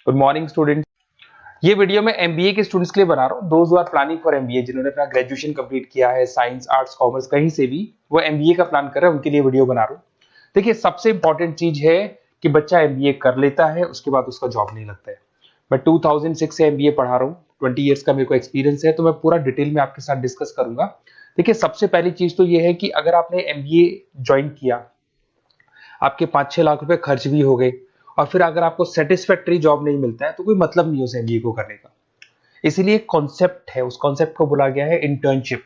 Good morning student. ये video मैं MBA के स्टूडेंट्स के लिए बना रहा हूँ। Those who are planning for MBA, जिन्होंने अपना ग्रेजुएशन कंप्लीट किया है, साइंस आर्ट्स कॉमर्स कहीं से भी, वो एमबीए का प्लान कर रहे हैं, उनके लिए वीडियो बना रहा हूँ। देखिए, सबसे इंपॉर्टेंट चीज है कि बच्चा एमबीए कर लेता है, उसके बाद उसका जॉब नहीं लगता है। मैं 2006 से एमबीए पढ़ा रहा हूँ, 20 ईयर्स का मेरे को एक्सपीरियंस है, तो मैं पूरा डिटेल में आपके साथ डिस्कस करूंगा। देखिए, सबसे पहली चीज तो ये है कि अगर आपने एमबीए ज्वाइन किया, आपके 5-6 लाख रुपए खर्च भी हो गए, और फिर अगर आपको सेटिस्फैक्टरी जॉब नहीं मिलता है, तो कोई मतलब नहीं उस एमबीए को करने का। इसीलिए एक कॉन्सेप्ट है, उस कॉन्सेप्ट को बोला गया है इंटर्नशिप।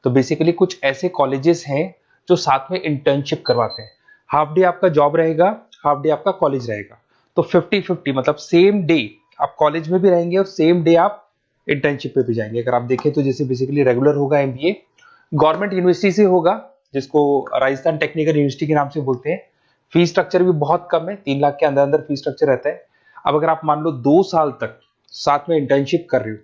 तो बेसिकली कुछ ऐसे कॉलेजेस हैं जो साथ में इंटर्नशिप करवाते हैं। हाफ डे आपका जॉब रहेगा, हाफ डे आपका कॉलेज रहेगा। तो 50-50, मतलब सेम डे आप कॉलेज में भी रहेंगे और सेम डे आप इंटर्नशिप पे भी जाएंगे। अगर आप देखें तो जैसे बेसिकली रेगुलर होगा एमबीए, गवर्नमेंट यूनिवर्सिटी से होगा, जिसको राजस्थान टेक्निकल यूनिवर्सिटी के नाम से बोलते हैं। फीस स्ट्रक्चर भी बहुत कम है, 3 लाख के अंदर अंदर फीस स्ट्रक्चर रहता है। अब अगर आप मान लो 2 साल तक साथ में इंटर्नशिप कर रहे हो,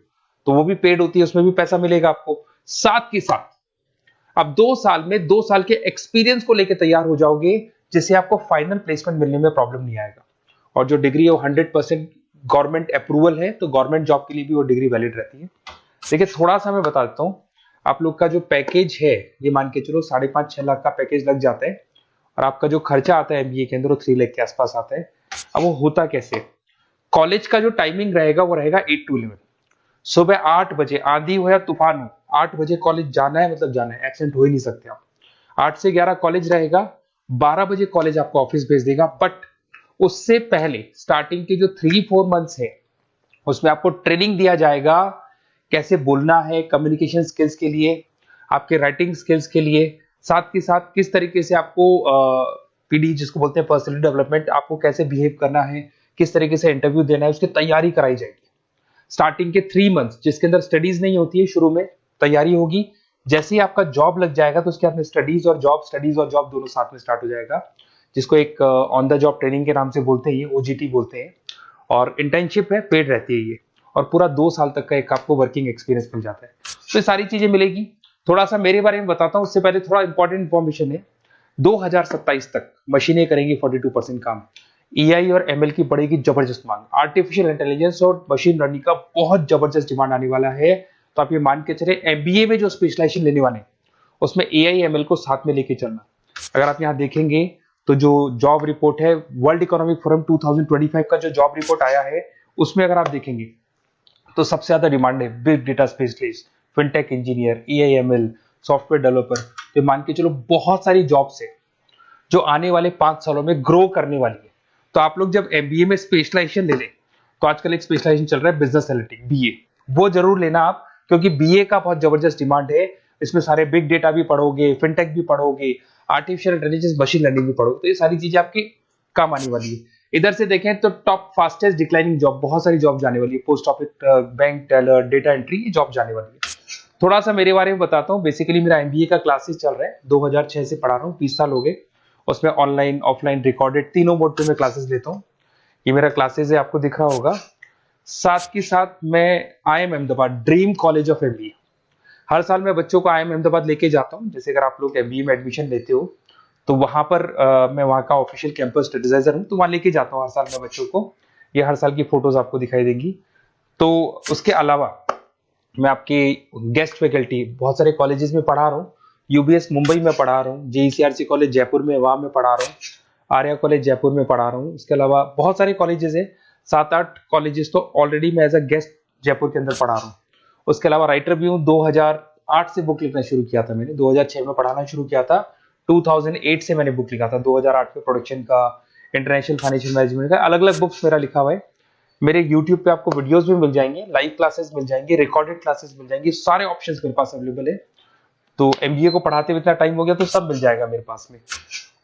तो वो भी पेड होती है, उसमें भी पैसा मिलेगा आपको। साथ के साथ अब 2 साल में 2 साल के एक्सपीरियंस को लेकर तैयार हो जाओगे, जिससे आपको फाइनल प्लेसमेंट मिलने में प्रॉब्लम नहीं आएगा। और जो डिग्री है वो 100% गवर्नमेंट अप्रूवल है, तो गवर्नमेंट जॉब के लिए भी वो डिग्री वैलिड रहती है। देखिए, थोड़ा सा मैं बता देता हूँ। आप लोग का जो पैकेज है, ये मान के चलो 5.5-6 लाख का पैकेज लग जाता है, और आपका जो खर्चा आता है एमबीए के अंदर वो 3 लाख के आसपास आता है। अब वो होता कैसे? कॉलेज का जो टाइमिंग रहेगा वो रहेगा 8 to 11। सुबह 8 बजे, आंधी हो या तूफान हो, 8 बजे कॉलेज जाना है, मतलब जाना है, एब्सेंट हो ही नहीं सकते आप। 8 से 11 कॉलेज रहेगा, 12 बजे कॉलेज आपको ऑफिस भेज देगा। बट उससे पहले स्टार्टिंग के जो 3-4 मंथ्स है, उसमें आपको ट्रेनिंग दिया जाएगा, कैसे बोलना है, कम्युनिकेशन स्किल्स के लिए, आपके राइटिंग स्किल्स के लिए, साथ के साथ किस तरीके से आपको पीडी जिसको बोलते हैं पर्सनल डेवलपमेंट, आपको कैसे बिहेव करना है, किस तरीके से इंटरव्यू देना है, उसकी तैयारी कराई जाएगी। स्टार्टिंग के 3 मंथ्स जिसके अंदर स्टडीज नहीं होती है, शुरू में तैयारी होगी। जैसे ही आपका जॉब लग जाएगा, तो उसके बाद में स्टडीज और जॉब दोनों साथ में स्टार्ट हो जाएगा, जिसको एक ऑन द जॉब ट्रेनिंग के नाम से बोलते हैं, ये ओजीटी बोलते हैं। और इंटर्नशिप है, पेड रहती है ये, और पूरा 2 साल तक का एक आपको वर्किंग एक्सपीरियंस मिल जाता है। तो ये सारी चीजें मिलेगी। थोड़ा सा मेरे बारे में बताता हूँ, उससे पहले थोड़ा इंपॉर्टेंट इंफॉर्मेशन है। 2027 तक मशीनें करेंगी 42% काम। एआई और एमएल की बढ़ेगी जबरदस्त मांग। आर्टिफिशियल इंटेलिजेंस और मशीन लर्निंग का बहुत जबरदस्त डिमांड आने वाला है। तो आप ये मान के चले, एमबीए में जो स्पेशलाइजेशन लेने वाले हैं, उसमें एआई एमएल को साथ में लेके चलना। अगर आप यहाँ देखेंगे तो जो जॉब रिपोर्ट है, वर्ल्ड इकोनॉमिक फोरम 2025 का जो जॉब रिपोर्ट आया है, उसमें अगर आप देखेंगे तो सबसे ज्यादा डिमांड है big data specialist, fintech engineer, AIML, software developer. तो मान के चलो बहुत सारी जॉब्स है जो आने वाले 5 सालों में ग्रो करने वाली है। तो आप लोग जब एमबीए में स्पेशलाइजेशन ले लें, तो आजकल एक स्पेशलाइजेशन चल रहा है बिजनेस एनालिटिक्स, बीए, वो जरूर लेना आप, क्योंकि बीए का बहुत जबरदस्त डिमांड है। इसमें सारे बिग डेटा भी पढ़ोगे, फिनटेक भी पढ़ोगे, आर्टिफिशियल इंटेलिजेंस, मशीन लर्निंग भी पढ़ोगे, तो ये सारी चीजें आपकी काम आने वाली है। इधर से देखें तो टॉप फास्टेस्ट डिक्लाइनिंग जॉब, बहुत सारी जॉब जाने वाली है, post office, bank teller, data entry, ये जॉब जाने वाली है। थोड़ा सा मेरे बारे में बताता हूँ। बेसिकली मेरा एमबीए का क्लासेस चल रहा है, 2006 से पढ़ा रहा हूँ, 20 साल हो गए। उसमें ऑनलाइन, ऑफलाइन, रिकॉर्डेड, तीनों मोड पे मैं क्लासेस लेता हूँ। ये मेरा क्लासेस है, आपको दिख रहा होगा। साथ के साथ मैं IIM Ahmedabad, dream college of MBA, हर साल मैं बच्चों को आईएम अहमदाबाद लेके जाता हूँ। जैसे अगर आप लोग एमबीए में एडमिशन लेते हो, तो वहां पर मैं वहां का ऑफिशियल कैंपस एडवाइजर हूँ, तो वहां लेके जाता हूँ हर साल मैं बच्चों को। ये हर साल की फोटोज आपको दिखाई देंगी। तो उसके अलावा मैं आपके गेस्ट फैकल्टी बहुत सारे कॉलेजेस में पढ़ा रहा हूँ। यूबीएस मुंबई में पढ़ा रहा हूँ, जेईसीआरसी कॉलेज जयपुर में, वहां में पढ़ा रहा हूँ, आर्या कॉलेज जयपुर में पढ़ा रहा हूँ। इसके अलावा बहुत सारे कॉलेजेस है, 7-8 कॉलेजेस तो ऑलरेडी मैं एज अ गेस्ट जयपुर के अंदर पढ़ा रहा हूँ। उसके अलावा राइटर भी हूँ। 2008 से बुक लिखना शुरू किया था मैंने, 2006 में पढ़ाना शुरू किया था, 2008 से मैंने बुक लिखा था। 2008 में प्रोडक्शन का, इंटरनेशनल फाइनेंशियल मैनेजमेंट का, अलग अलग बुक्स मेरा लिखा हुआ है। मेरे यूट्यूब पे आपको वीडियोस भी मिल जाएंगे, लाइव क्लासेस मिल जाएंगे, रिकॉर्डेड क्लासेस मिल जाएंगे, सारे ऑप्शंस मेरे पास अवेलेबल है। तो एमबीए को पढ़ाते हुए इतना टाइम हो गया, तो सब मिल जाएगा मेरे पास में।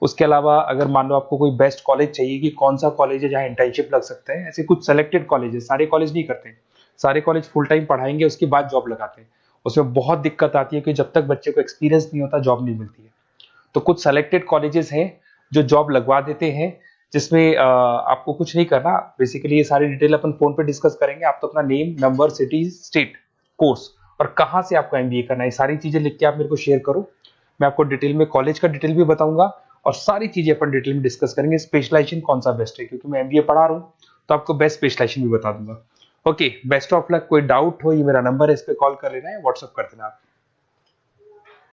उसके अलावा अगर मान लो आपको कोई बेस्ट कॉलेज चाहिए कि कौन सा कॉलेज है जहाँ इंटर्नशिप लग सकता है, ऐसे कुछ सेलेक्टेड कॉलेज है, सारे कॉलेज नहीं करते, सारे कॉलेज फुल टाइम पढ़ाएंगे उसके बाद जॉब लगाते हैं। उसमें बहुत दिक्कत आती है कि जब तक बच्चे को एक्सपीरियंस नहीं होता, जॉब नहीं मिलती है। तो कुछ सेलेक्टेड कॉलेजेस हैं जो जॉब लगवा देते हैं, जिसमें आपको कुछ नहीं करना। बेसिकली ये सारी डिटेल अपन फोन पे डिस्कस करेंगे। आप तो अपना name, number, city, state, course और कहाँ से आपको एमबीए करना है, सारी चीजें लिख के आप मेरे को शेयर करो। मैं आपको डिटेल में कॉलेज का डिटेल भी बताऊंगा, और सारी चीजें अपन डिटेल में डिस्कस करेंगे। स्पेशलाइजेशन कौन सा बेस्ट है, क्योंकि मैं एमबीए पढ़ा रहा हूँ, तो आपको बेस्ट स्पेशलाइजेशन भी बता दूंगा। Okay, best of luck. कोई डाउट हो, ये मेरा नंबर है, इस पे कॉल कर लेना है, व्हाट्सअप कर देना आप।